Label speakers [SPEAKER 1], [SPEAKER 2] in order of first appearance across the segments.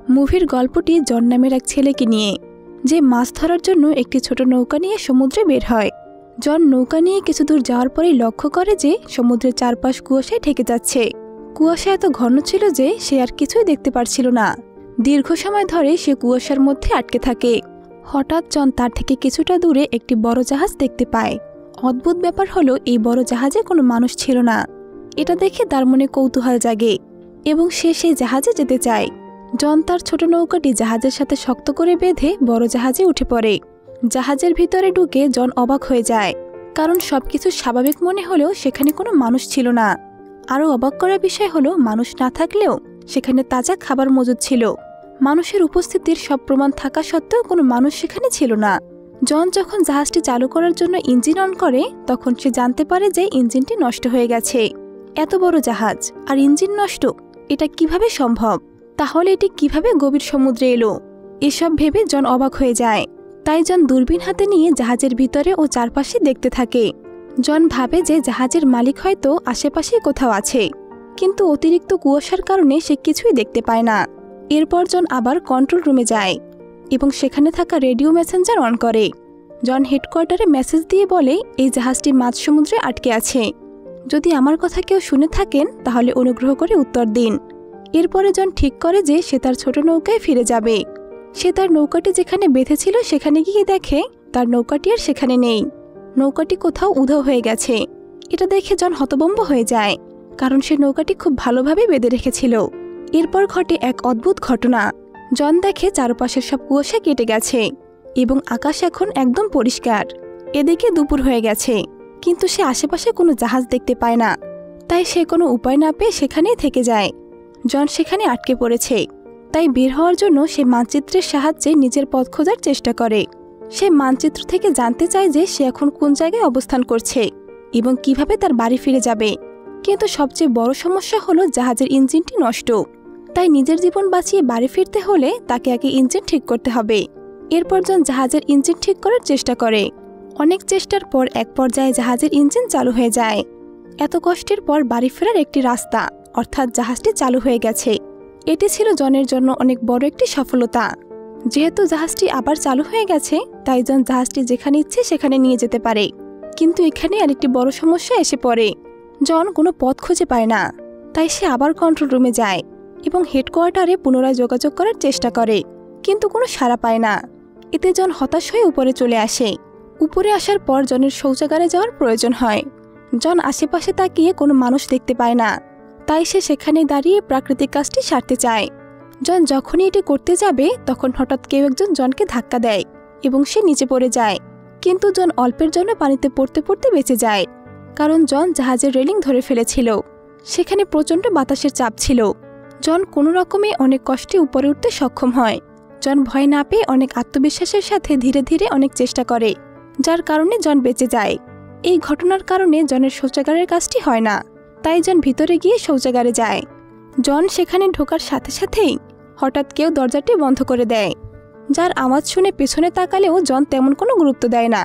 [SPEAKER 1] মুভির গল্পটি জন নামের এক ছেলেকে নিয়ে, যে মাছ ধরার জন্য একটি ছোট নৌকা নিয়ে সমুদ্রে বের হয়। জন নৌকা নিয়ে কিছু দূর যাওয়ার পরেই লক্ষ্য করে যে সমুদ্রের চারপাশ কুয়াশায় ঢেকে যাচ্ছে। কুয়াশা এত ঘন ছিল যে সে আর কিছুই দেখতে পারছিল না। দীর্ঘ সময় ধরে সে কুয়াশার মধ্যে আটকে থাকে। হঠাৎ জন তার থেকে কিছুটা দূরে একটি বড় জাহাজ দেখতে পায়। অদ্ভুত ব্যাপার হলো এই বড় জাহাজে কোনো মানুষ ছিল না। এটা দেখে তার মনে কৌতূহল জাগে এবং সে সেই জাহাজে যেতে চায়। জন তার ছোট নৌকাটি জাহাজের সাথে শক্ত করে বেঁধে বড় জাহাজে উঠে পড়ে। জাহাজের ভিতরে ঢুকে জন অবাক হয়ে যায়, কারণ সবকিছু স্বাভাবিক মনে হলেও সেখানে কোনো মানুষ ছিল না। আরও অবাক করার বিষয় হলো মানুষ না থাকলেও সেখানে তাজা খাবার মজুদ ছিল। মানুষের উপস্থিতির সব প্রমাণ থাকা সত্ত্বেও কোনো মানুষ সেখানে ছিল না। জন যখন জাহাজটি চালু করার জন্য ইঞ্জিন অন করে তখন সে জানতে পারে যে ইঞ্জিনটি নষ্ট হয়ে গেছে। এত বড় জাহাজ আর ইঞ্জিন নষ্ট, এটা কিভাবে সম্ভব? তাহলে এটি কিভাবে গভীর সমুদ্রে এলো? এসব ভেবে জন অবাক হয়ে যায়। তাই জন দূরবীন হাতে নিয়ে জাহাজের ভিতরে ও চারপাশে দেখতে থাকে। জন ভাবে যে জাহাজের মালিক হয়তো আশেপাশে কোথাও আছে, কিন্তু অতিরিক্ত কুয়াশার কারণে সে কিছুই দেখতে পায় না। এরপর জন আবার কন্ট্রোল রুমে যায় এবং সেখানে থাকা রেডিও মেসেঞ্জার অন করে। জন হেডকোয়ার্টারে মেসেজ দিয়ে বলে, এই জাহাজটি মাঝ সমুদ্রে আটকে আছে। যদি আমার কথা কেউ শুনে থাকেন তাহলে অনুগ্রহ করে উত্তর দিন। এরপরে জন ঠিক করে যে সে তার ছোট নৌকায় ফিরে যাবে। সে তার নৌকাটি যেখানে বেঁধেছিল সেখানে গিয়ে দেখে তার নৌকাটি আর সেখানে নেই। নৌকাটি কোথাও উধাও হয়ে গেছে। এটা দেখে জন হতভম্ব হয়ে যায়, কারণ সে নৌকাটি খুব ভালোভাবে বেঁধে রেখেছিল। এরপর ঘটে এক অদ্ভুত ঘটনা। জন দেখে চারপাশের সব কুয়াশা কেটে গেছে এবং আকাশ এখন একদম পরিষ্কার। এদিকে দুপুর হয়ে গেছে, কিন্তু সে আশেপাশে কোনো জাহাজ দেখতে পায় না। তাই সে কোনো উপায় না পেয়ে সেখানেই থেকে যায়। জন সেখানে আটকে পড়েছে। তাই বের হওয়ার জন্য সে মানচিত্রের সাহায্যে নিজের পথ খোঁজার চেষ্টা করে। সে মানচিত্র থেকে জানতে চায় যে সে এখন কোন জায়গায় অবস্থান করছে এবং কিভাবে তার বাড়ি ফিরে যাবে। কিন্তু সবচেয়ে বড় সমস্যা হলো জাহাজের ইঞ্জিনটি নষ্ট। তাই নিজের জীবন বাঁচিয়ে বাড়ি ফিরতে হলে তাকে আগে ইঞ্জিন ঠিক করতে হবে। এরপর জন জাহাজের ইঞ্জিন ঠিক করার চেষ্টা করে। অনেক চেষ্টার পর এক পর্যায়ে জাহাজের ইঞ্জিন চালু হয়ে যায়। এত কষ্টের পর বাড়ি ফেরার একটি রাস্তা, অর্থাৎ জাহাজটি চালু হয়ে গেছে। এটি ছিল জনের জন্য অনেক বড় একটি সফলতা। যেহেতু জাহাজটি আবার চালু হয়ে গেছে, তাই জন জাহাজটি যেখানে ইচ্ছে সেখানে নিয়ে যেতে পারে। কিন্তু এখানে আরেকটি বড় সমস্যা এসে পড়ে। জন কোনো পথ খুঁজে পায় না। তাই সে আবার কন্ট্রোল রুমে যায় এবং হেডকোয়ার্টারে পুনরায় যোগাযোগ করার চেষ্টা করে, কিন্তু কোনো সাড়া পায় না। এতে জন হতাশ হয়ে উপরে চলে আসে। উপরে আসার পর জনের শৌচাগারে যাওয়ার প্রয়োজন হয়। জন আশেপাশে তাকিয়ে কোনো মানুষ দেখতে পায় না। তাই সে সেখানে দাঁড়িয়ে প্রাকৃতিক কাজটি সারতে চায়। জন যখনই এটি করতে যাবে তখন হঠাৎ কেউ একজন জনকে ধাক্কা দেয় এবং সে নিচে পড়ে যায়। কিন্তু জন অল্পের জন্য পানিতে পড়তে পড়তে বেঁচে যায়, কারণ জন জাহাজের রেলিং ধরে ফেলেছিল। সেখানে প্রচণ্ড বাতাসের চাপ ছিল। জন কোনো রকমে অনেক কষ্টে উপরে উঠতে সক্ষম হয়। জন ভয় না পেয়ে অনেক আত্মবিশ্বাসের সাথে ধীরে ধীরে অনেক চেষ্টা করে, যার কারণে জন বেঁচে যায়। এই ঘটনার কারণে জনের শৌচাগারের কাজটি হয় না। তাই জন ভিতরে গিয়ে শৌচাগারে যায়। জন সেখানে ঢোকার সাথে সাথেই হঠাৎ কেউ দরজাটি বন্ধ করে দেয়, যার আওয়াজ শুনে পেছনে তাকালেও জন তেমন কোনো গুরুত্ব দেয় না।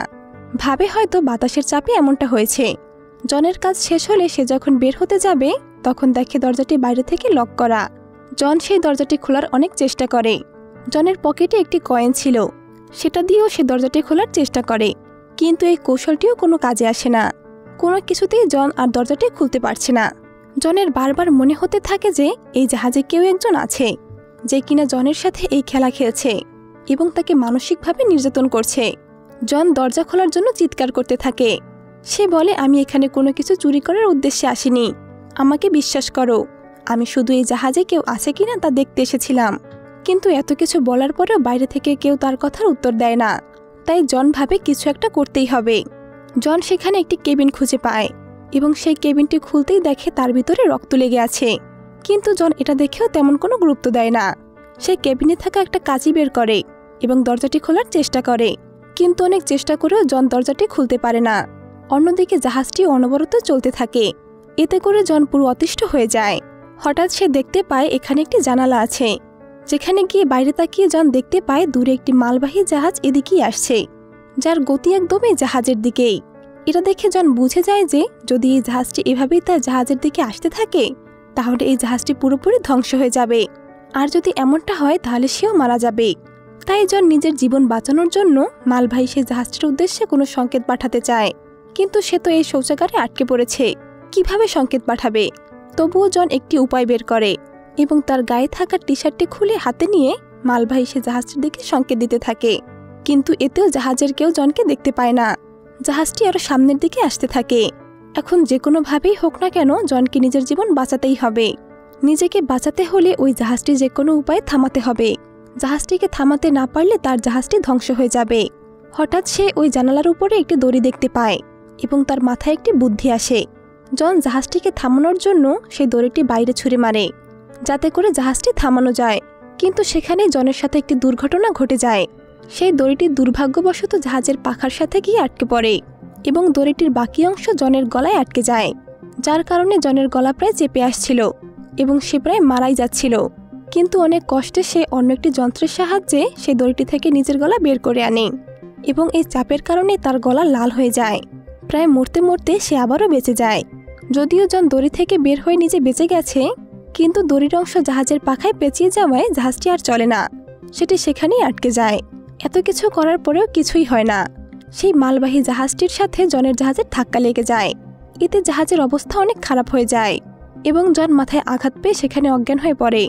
[SPEAKER 1] ভাবে হয়তো বাতাসের চাপে এমনটা হয়েছে। জনের কাজ শেষ হলে সে যখন বের হতে যাবে তখন দেখে দরজাটি বাইরে থেকে লক করা। জন সেই দরজাটি খোলার অনেক চেষ্টা করে। জনের পকেটে একটি কয়েন ছিল, সেটা দিয়েও সে দরজাটি খোলার চেষ্টা করে, কিন্তু এই কৌশলটিও কোনো কাজে আসে না। কোনো কিছুতেই জন আর দরজাটি খুলতে পারছে না। জনের বারবার মনে হতে থাকে যে এই জাহাজে কেউ একজন আছে, যে কিনা জনের সাথে এই খেলা খেলছে এবং তাকে মানসিকভাবে নির্যাতন করছে। জন দরজা খোলার জন্য চিৎকার করতে থাকে। সে বলে, আমি এখানে কোনো কিছু চুরি করার উদ্দেশ্যে আসিনি। আমাকে বিশ্বাস করো, আমি শুধু এই জাহাজে কেউ আছে কিনা তা দেখতে এসেছিলাম। কিন্তু এত কিছু বলার পরেও বাইরে থেকে কেউ তার কথার উত্তর দেয় না। তাই জন ভাবে কিছু একটা করতেই হবে। জন সেখানে একটি কেবিন খুঁজে পায় এবং সেই কেবিনটি খুলতেই দেখে তার ভিতরে রক্ত লেগে আছে। কিন্তু জন এটা দেখেও তেমন কোনো গুরুত্ব দেয় না। সে কেবিনে থাকা একটা কাঁচি বের করে এবং দরজাটি খোলার চেষ্টা করে, কিন্তু অনেক চেষ্টা করেও জন দরজাটি খুলতে পারে না। অন্যদিকে জাহাজটি অনবরত চলতে থাকে। এতে করে জন পুরো অতিষ্ঠ হয়ে যায়। হঠাৎ সে দেখতে পায় এখানে একটি জানালা আছে, যেখানে গিয়ে বাইরে তাকিয়ে জন দেখতে পায় দূরে একটি মালবাহী জাহাজ এদিকেই আসছে, যার গতি একদমই জাহাজের দিকেই। এটা দেখে জন বুঝে যায় যে যদি এই জাহাজটি এভাবেই তার জাহাজের দিকে আসতে থাকে তাহলে এই জাহাজটি পুরোপুরি ধ্বংস হয়ে যাবে। আর যদি এমনটা হয় তাহলে সেও মারা যাবে। তাই জন নিজের জীবন বাঁচানোর জন্য মালবাহী সেই জাহাজটির উদ্দেশ্যে কোনো সংকেত পাঠাতে চায়, কিন্তু সে তো এই শৌচাগারে আটকে পড়েছে, কিভাবে সংকেত পাঠাবে? তবুও জন একটি উপায় বের করে এবং তার গায়ে থাকা টি শার্টটি খুলে হাতে নিয়ে মালবাহী সে জাহাজটির দিকে সংকেত দিতে থাকে। কিন্তু এতেও জাহাজের কেউ জনকে দেখতে পায় না। জাহাজটি আরো সামনের দিকে আসতে থাকে। এখন যে কোনোভাবেই হোক না কেন জনকে নিজের জীবন বাঁচাতেই হবে। নিজেকে বাঁচাতে হলে ওই জাহাজটি যে কোনো উপায়ে থামাতে হবে। জাহাজটিকে থামাতে না পারলে তার জাহাজটি ধ্বংস হয়ে যাবে। হঠাৎ সে ওই জানালার উপরে একটি দড়ি দেখতে পায় এবং তার মাথায় একটি বুদ্ধি আসে। জন জাহাজটিকে থামানোর জন্য সেই দড়িটি বাইরে ছুঁড়ে মারে, যাতে করে জাহাজটি থামানো যায়। কিন্তু সেখানেই জনের সাথে একটি দুর্ঘটনা ঘটে যায়। সেই দড়িটি দুর্ভাগ্যবশত জাহাজের পাখার সাথে গিয়ে আটকে পড়ে এবং দড়িটির বাকি অংশ জনের গলায় আটকে যায়, যার কারণে জনের গলা প্রায় চেপে আসছিল এবং সে প্রায় মারাই যাচ্ছিল। কিন্তু অনেক কষ্টে সে অন্য একটি যন্ত্রের সাহায্যে সেই দড়িটি থেকে নিজের গলা বের করে আনে এবং এই চাপের কারণে তার গলা লাল হয়ে যায়। প্রায় মরতে মরতে সে আবারও বেঁচে যায়। যদিও জন দড়ি থেকে বের হয়ে নিজে বেঁচে গেছে, কিন্তু দড়ির অংশ জাহাজের পাখায় পেঁচিয়ে যাওয়ায় জাহাজটি আর চলে না, সেটি সেখানেই আটকে যায়। এত কিছু করার পরেও কিছুই হয় না। সেই মালবাহী জাহাজটির সাথে জনের জাহাজের ধাক্কা লেগে যায়। এতে জাহাজের অবস্থা অনেক খারাপ হয়ে যায় এবং জন মাথায় আঘাত পেয়ে সেখানে অজ্ঞান হয়ে পড়ে।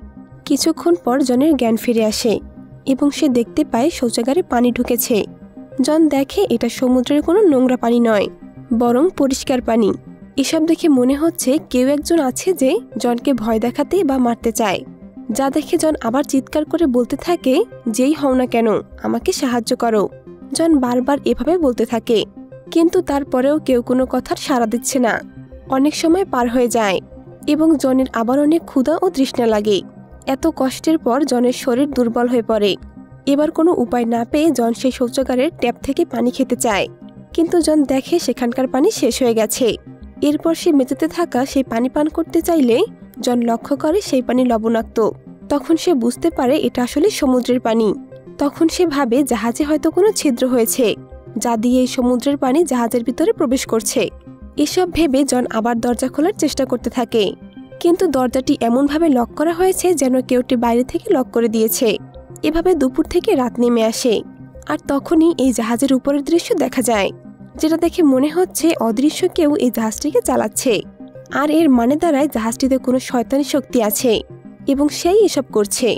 [SPEAKER 1] কিছুক্ষণ পর জনের জ্ঞান ফিরে আসে এবং সে দেখতে পায় শৌচাগারে পানি ঢুকেছে। জন দেখে এটা সমুদ্রের কোনো নোংরা পানি নয়, বরং পরিষ্কার পানি। এসব দেখে মনে হচ্ছে কেউ একজন আছে যে জনকে ভয় দেখাতে বা মারতে চায়, যা দেখে জন আবার চিৎকার করে বলতে থাকে, যেই হও না কেন আমাকে সাহায্য করো। জন বারবার এভাবে বলতে থাকে, কিন্তু তারপরেও কেউ কোনো কথার সাড়া দিচ্ছে না। অনেক সময় পার হয়ে যায় এবং জনের আবার অনেক ক্ষুধা ও তৃষ্ণা লাগে। এত কষ্টের পর জনের শরীর দুর্বল হয়ে পড়ে। এবার কোনো উপায় না পেয়ে জন সেই শৌচাগারের ট্যাপ থেকে পানি খেতে চায়, কিন্তু জন দেখে সেখানকার পানি শেষ হয়ে গেছে। এরপর সে মেঝেতে থাকা সেই পানি পান করতে চাইলে জন লক্ষ্য করে সেই পানি লবণাক্ত। তখন সে বুঝতে পারে এটা আসলে সমুদ্রের পানি। তখন সে ভাবে জাহাজে হয়তো কোনো ছিদ্র হয়েছে, যা দিয়ে এই সমুদ্রের পানি জাহাজের ভিতরে প্রবেশ করছে। এসব ভেবে জন আবার দরজা খোলার চেষ্টা করতে থাকে, কিন্তু দরজাটি এমনভাবে লক করা হয়েছে যেন কেউটি বাইরে থেকে লক করে দিয়েছে। এভাবে দুপুর থেকে রাত নেমে আসে, আর তখনই এই জাহাজের উপরের দৃশ্য দেখা যায়, যেটা দেখে মনে হচ্ছে অদৃশ্য কেউ এই জাহাজটিকে চালাচ্ছে। আর এর মানে দাঁড়ায় জাহাজটিতে কোনো শয়তানি শক্তি আছে এবং সেই এসব করছে।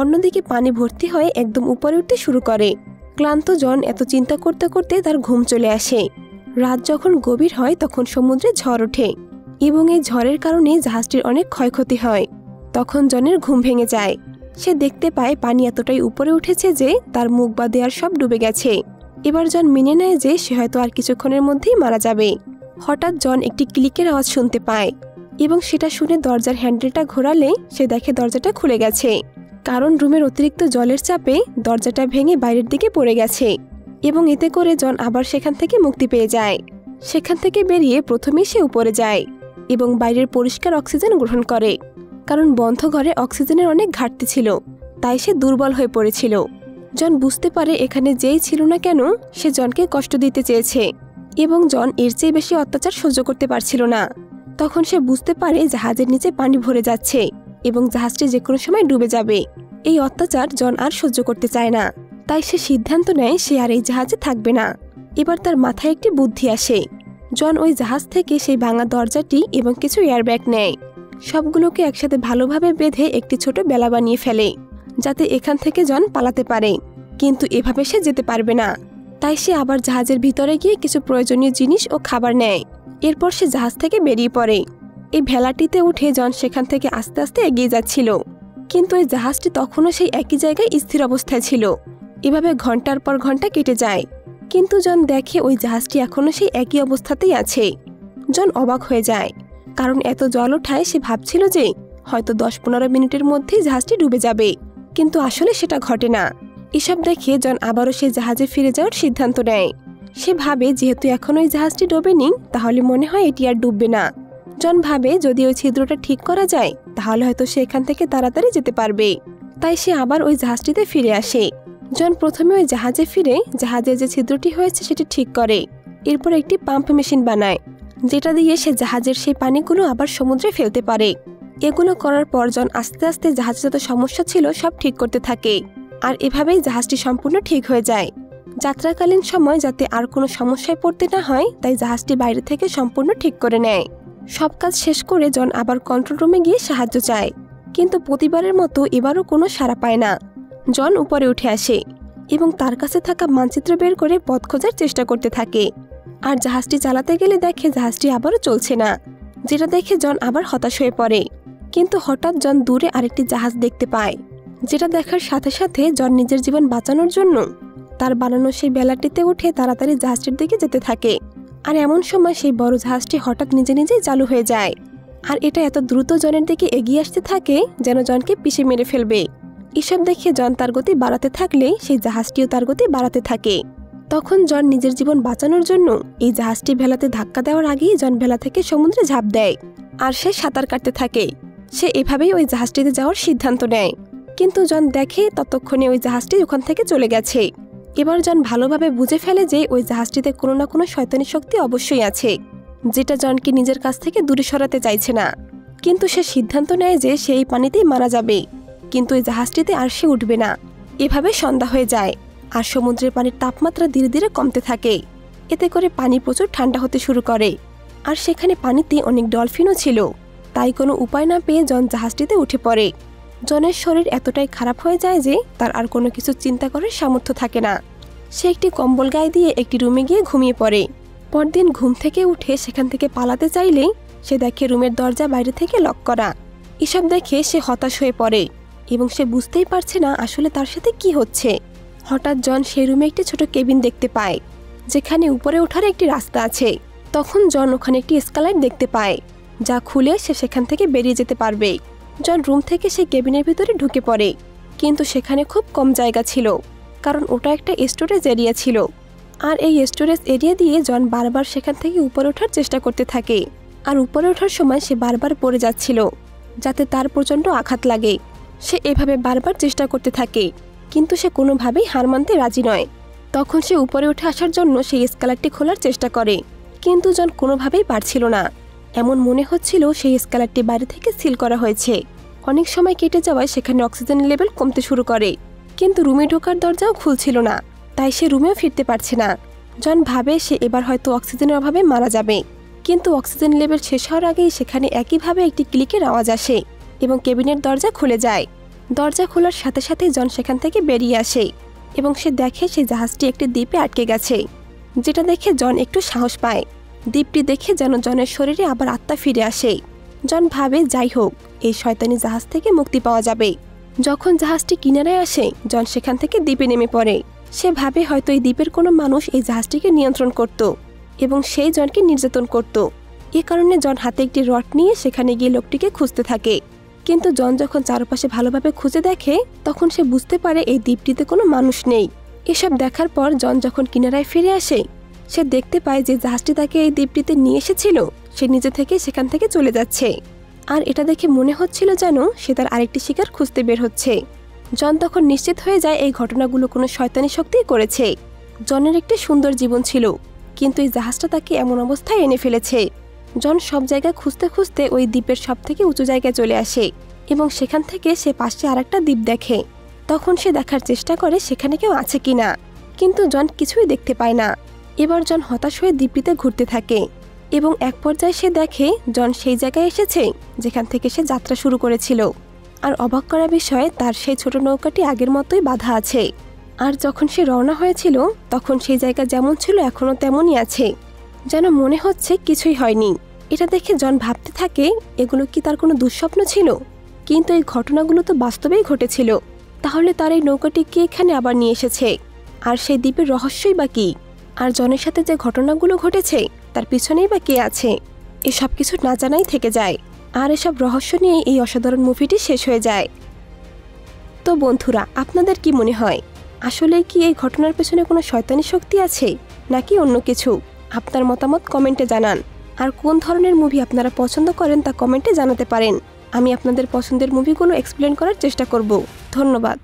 [SPEAKER 1] অন্যদিকে পানি ভর্তি হয়ে একদম উপরে উঠতে শুরু করে। ক্লান্ত জন এত চিন্তা করতে করতে তার ঘুম চলে আসে। রাত যখন গভীর হয় তখন সমুদ্রে ঝড় ওঠে এবং এই ঝড়ের কারণে জাহাজটির অনেক ক্ষয়ক্ষতি হয়। তখন জনের ঘুম ভেঙে যায়। সে দেখতে পায় পানি এতটাই উপরে উঠেছে যে তার মুখ বা দেয়ার সব ডুবে গেছে। এবার জন মেনে নেয় যে সে হয়তো আর কিছুক্ষণের মধ্যেই মারা যাবে। হঠাৎ জন একটি ক্লিকের আওয়াজ শুনতে পায় এবং সেটা শুনে দরজার হ্যান্ডেলটা ঘোরালে সে দেখে দরজাটা খুলে গেছে, কারণ রুমের অতিরিক্ত জলের চাপে দরজাটা ভেঙে বাইরের দিকে পড়ে গেছে। এবং এতে করে জন আবার সেখান থেকে মুক্তি পেয়ে যায়। সেখান থেকে বেরিয়ে প্রথমেই সে উপরে যায় এবং বাইরের পরিষ্কার অক্সিজেন গ্রহণ করে, কারণ বন্ধ ঘরে অক্সিজেনের অনেক ঘাটতি ছিল, তাই সে দুর্বল হয়ে পড়েছিল। জন বুঝতে পারে এখানে যেই ছিল না কেন সে জনকে কষ্ট দিতে চেয়েছে এবং জন এর চেয়ে বেশি অত্যাচার সহ্য করতে পারছিল না। তখন সে বুঝতে পারে জাহাজের নিচে পানি ভরে যাচ্ছে এবং জাহাজটি যে কোনো সময় ডুবে যাবে। এই অত্যাচার জন আর সহ্য করতে চায় না, তাই সে সিদ্ধান্ত নেয় সে আর এই জাহাজে থাকবে না। এবার তার মাথায় একটি বুদ্ধি আসে। জন ওই জাহাজ থেকে সেই ভাঙা দরজাটি এবং কিছু এয়ারব্যাগ নেয়, সবগুলোকে একসাথে ভালোভাবে বেঁধে একটি ছোট বেলা বানিয়ে ফেলে, যাতে এখান থেকে জন পালাতে পারে। কিন্তু এভাবে সে যেতে পারবে না, তাই সে আবার জাহাজের ভিতরে গিয়ে কিছু প্রয়োজনীয় জিনিস ও খাবার নেয়। এরপর সে জাহাজ থেকে বেরিয়ে পড়ে। এই ভেলাটিতে উঠে জন সেখান থেকে আস্তে আস্তে এগিয়ে যাচ্ছিল, কিন্তু এই জাহাজটি তখনও সেই একই জায়গায় স্থির অবস্থায় ছিল। এভাবে ঘন্টার পর ঘন্টা কেটে যায়, কিন্তু জন দেখে ওই জাহাজটি এখনো সেই একই অবস্থাতেই আছে। জন অবাক হয়ে যায়, কারণ এত জল ওঠায় সে ভাবছিল যে হয়তো 10-15 মিনিটের মধ্যেই জাহাজটি ডুবে যাবে, কিন্তু আসলে সেটা ঘটে না। এসব দেখে জন আবারও সেই জাহাজে ফিরে যাওয়ার সিদ্ধান্ত নেয়। সে ভাবে যেহেতু এখনো ওই জাহাজটি ডোবেনি, তাহলে মনে হয় এটি আর ডুববে না। জন ভাবে যদি ওই ছিদ্রটা ঠিক করা যায় তাহলে হয়তো সে এখান থেকে তাড়াতাড়ি যেতে পারবে। তাই সে আবার ওই জাহাজটিতে ফিরে আসে। জন প্রথমে ওই জাহাজে ফিরে জাহাজের যে ছিদ্রটি হয়েছে সেটি ঠিক করে। এরপর একটি পাম্প মেশিন বানায়, যেটা দিয়ে সে জাহাজের সেই পানিগুলো আবার সমুদ্রে ফেলতে পারে। এগুলো করার পর জন আস্তে আস্তে জাহাজে যত সমস্যা ছিল সব ঠিক করতে থাকে, আর এভাবেই জাহাজটি সম্পূর্ণ ঠিক হয়ে যায়। যাত্রাকালীন সময় যাতে আর কোনো সমস্যায় পড়তে না হয় তাই জাহাজটি বাইরে থেকে সম্পূর্ণ ঠিক করে নেয়। সব কাজ শেষ করে জন আবার কন্ট্রোল রুমে গিয়ে সাহায্য চায়, কিন্তু প্রতিবারের মতো এবারও কোনো সাড়া পায় না। জন উপরে উঠে আসে এবং তার কাছে থাকা মানচিত্র বের করে পথ খোঁজার চেষ্টা করতে থাকে, আর জাহাজটি চালাতে গেলে দেখে জাহাজটি আবারও চলছে না, যেটা দেখে জন আবার হতাশ হয়ে পড়ে। কিন্তু হঠাৎ জন দূরে আরেকটি জাহাজ দেখতে পায়, যেটা দেখার সাথে সাথে জন নিজের জীবন বাঁচানোর জন্য তার বানানো সেই বেলাটিতে উঠে তাড়াতাড়ি জাহাজটির দিকে যেতে থাকে। আর এমন সময় সেই বড় জাহাজটি হঠাৎ নিজে নিজেই চালু হয়ে যায়, আর এটা এত দ্রুত জনের দিকে এগিয়ে আসতে থাকে যেন জনকে পিষে মেরে ফেলবে। এসব দেখে জন তার গতি বাড়াতে থাকলে সেই জাহাজটিও তার গতি বাড়াতে থাকে। তখন জন নিজের জীবন বাঁচানোর জন্য এই জাহাজটি ভেলাতে ধাক্কা দেওয়ার আগেই জন ভেলা থেকে সমুদ্রে ঝাঁপ দেয়, আর সে সাঁতার কাটতে থাকে। সে এভাবেই ওই জাহাজটিতে যাওয়ার সিদ্ধান্ত নেয়, কিন্তু জন দেখে ততক্ষণে ওই জাহাজটি ওখান থেকে চলে গেছে। এবার জন ভালোভাবে বুঝে ফেলে যে ওই জাহাজটিতে কোনো না কোনো শয়তানি শক্তি অবশ্যই আছে, যেটা জনকে নিজের কাছ থেকে দূরে সরাতে চাইছে না। কিন্তু সে সিদ্ধান্ত নেয় যে সে এই পানিতেই মারা যাবে, কিন্তু ওই জাহাজটিতে আর সে উঠবে না। এভাবে সন্ধ্যা হয়ে যায়, আর সমুদ্রের পানির তাপমাত্রা ধীরে ধীরে কমতে থাকে। এতে করে পানি প্রচুর ঠান্ডা হতে শুরু করে, আর সেখানে পানিতে অনেক ডলফিনও ছিল। তাই কোনো উপায় না পেয়ে জন জাহাজটিতে উঠে পড়ে। জনের শরীর এতটাই খারাপ হয়ে যায় যে তার আর কোনো কিছু চিন্তা করার সামর্থ্য থাকে না। সে একটি কম্বল গায়ে দিয়ে একটি রুমে গিয়ে ঘুমিয়ে পড়ে। পরদিন ঘুম থেকে উঠে সেখান থেকে পালাতে চাইলেই সে দেখে রুমের দরজা বাইরে থেকে লক করা। এসব দেখে সে হতাশ হয়ে পড়ে এবং সে বুঝতেই পারছে না আসলে তার সাথে কি হচ্ছে। হঠাৎ জন সেই রুমে একটি ছোট কেবিন দেখতে পায়, যেখানে উপরে ওঠার একটি রাস্তা আছে। তখন জন ওখানে একটি এসকালেটর দেখতে পায়, যা খুলে সে সেখান থেকে বেরিয়ে যেতে পারবে। জন রুম থেকে সেই কেবিনের ভিতরে ঢুকে পড়ে, কিন্তু সেখানে খুব কম জায়গা ছিল, কারণ ওটা একটা স্টোরেজ এরিয়া ছিল। আর এই স্টোরেজ এরিয়া দিয়ে জন বারবার সেখান থেকে উপরে ওঠার চেষ্টা করতে থাকে, আর উপরে ওঠার সময় সে বারবার পড়ে যাচ্ছিল, যাতে তার প্রচণ্ড আঘাত লাগে। সে এভাবে বারবার চেষ্টা করতে থাকে, কিন্তু সে কোনোভাবেই হার মানতে রাজি নয়। তখন সে উপরে উঠে আসার জন্য সেই এসকালেটরটি খোলার চেষ্টা করে, কিন্তু জন কোনোভাবেই পারছিল না। এমন মনে হচ্ছিল সেই এসকালেটরটি বাইরে থেকে সিল করা হয়েছে। অনেক সময় কেটে যাওয়ায় সেখানে অক্সিজেন লেভেল কমতে শুরু করে, কিন্তু রুমে ঢোকার দরজাও খুলছিল না, তাই সে রুমেও ফিরতে পারছে না। জন ভাবে সে এবার হয়তো অক্সিজেনের অভাবে মারা যাবে, কিন্তু অক্সিজেন লেভেল শেষ হওয়ার আগেই সেখানে একইভাবে একটি ক্লিকের আওয়াজ আসে এবং কেবিনের দরজা খুলে যায়। দরজা খোলার সাথে সাথে জন সেখান থেকে বেরিয়ে আসে এবং সে দেখে সেই জাহাজটি একটি দ্বীপে আটকে গেছে, যেটা দেখে জন একটু সাহস পায়। দ্বীপটি দেখে যেন জনের শরীরে আবার আত্মা ফিরে আসে। জন ভাবে যাই হোক, এই শয়তানি জাহাজ থেকে মুক্তি পাওয়া যাবে। যখন জাহাজটি কিনারায় আসে জন সেখান থেকে দ্বীপে নেমে পড়ে। সে ভাবে হয়তো এই দ্বীপের কোনো মানুষ এই জাহাজটিকে নিয়ন্ত্রণ করত এবং সেই জনকে নির্যাতন করত। এ কারণে জন হাতে একটি রড নিয়ে সেখানে গিয়ে লোকটিকে খুঁজতে থাকে, কিন্তু জন যখন চারপাশে ভালোভাবে খুঁজে দেখে তখন সে বুঝতে পারে এই দ্বীপটিতে কোনো মানুষ নেই। এসব দেখার পর জন যখন কিনারায় ফিরে আসে সে দেখতে পায় যে জাহাজটি তাকে এই দ্বীপটিতে নিয়ে এসেছিল সে নিজে থেকে সেখান থেকে চলে যাচ্ছে, আর এটা দেখে মনে হচ্ছিল যেন সে তার আরেকটি শিকার খুঁজতে বের হচ্ছে। জন তখন নিশ্চিত হয়ে যায় এই ঘটনাগুলো কোনো শয়তানি শক্তিই করেছে। জনের একটি সুন্দর জীবন ছিল, কিন্তু এই জাহাজটা তাকে এমন অবস্থায় এনে ফেলেছে। জন সব জায়গায় খুঁজতে খুঁজতে ওই দ্বীপের সব থেকে উঁচু জায়গায় চলে আসে এবং সেখান থেকে সে পাশে আরেকটা দ্বীপ দেখে। তখন সে দেখার চেষ্টা করে সেখানে কেউ আছে কিনা, কিন্তু জন কিছুই দেখতে পায় না। এবার জন হতাশ হয়ে দ্বীপটিতে ঘুরতে থাকে এবং এক পর্যায়ে সে দেখে জন সেই জায়গায় এসেছে যেখান থেকে সে যাত্রা শুরু করেছিল। আর অবাক করা বিষয়ে তার সেই ছোট নৌকাটি আগের মতোই বাঁধা আছে। আর যখন সে রওনা হয়েছিল তখন সেই জায়গা যেমন ছিল এখনও তেমনই আছে, যেন মনে হচ্ছে কিছুই হয়নি। এটা দেখে জন ভাবতে থাকে এগুলো কি তার কোনো দুঃস্বপ্ন ছিল, কিন্তু এই ঘটনাগুলো তো বাস্তবেই ঘটেছিল। তাহলে তার এই নৌকাটি কে এখানে আবার নিয়ে এসেছে, আর সেই দ্বীপের রহস্যই বা কি, আর জনের সাথে যে ঘটনাগুলো ঘটেছে তার পিছনেই বা কে আছে, এসব কিছু না জানাই থেকে যায়। আর এসব রহস্য নিয়ে এই অসাধারণ মুভিটি শেষ হয়ে যায়। তো বন্ধুরা, আপনাদের কি মনে হয়, আসলে কি এই ঘটনার পেছনে কোনো শয়তানি শক্তি আছে নাকি অন্য কিছু? আপনার মতামত কমেন্টে জানান। আর কোন ধরনের মুভি আপনারা পছন্দ করেন তা কমেন্টে জানাতে পারেন। আমি আপনাদের পছন্দের মুভিগুলো এক্সপ্লেন করার চেষ্টা করব। ধন্যবাদ।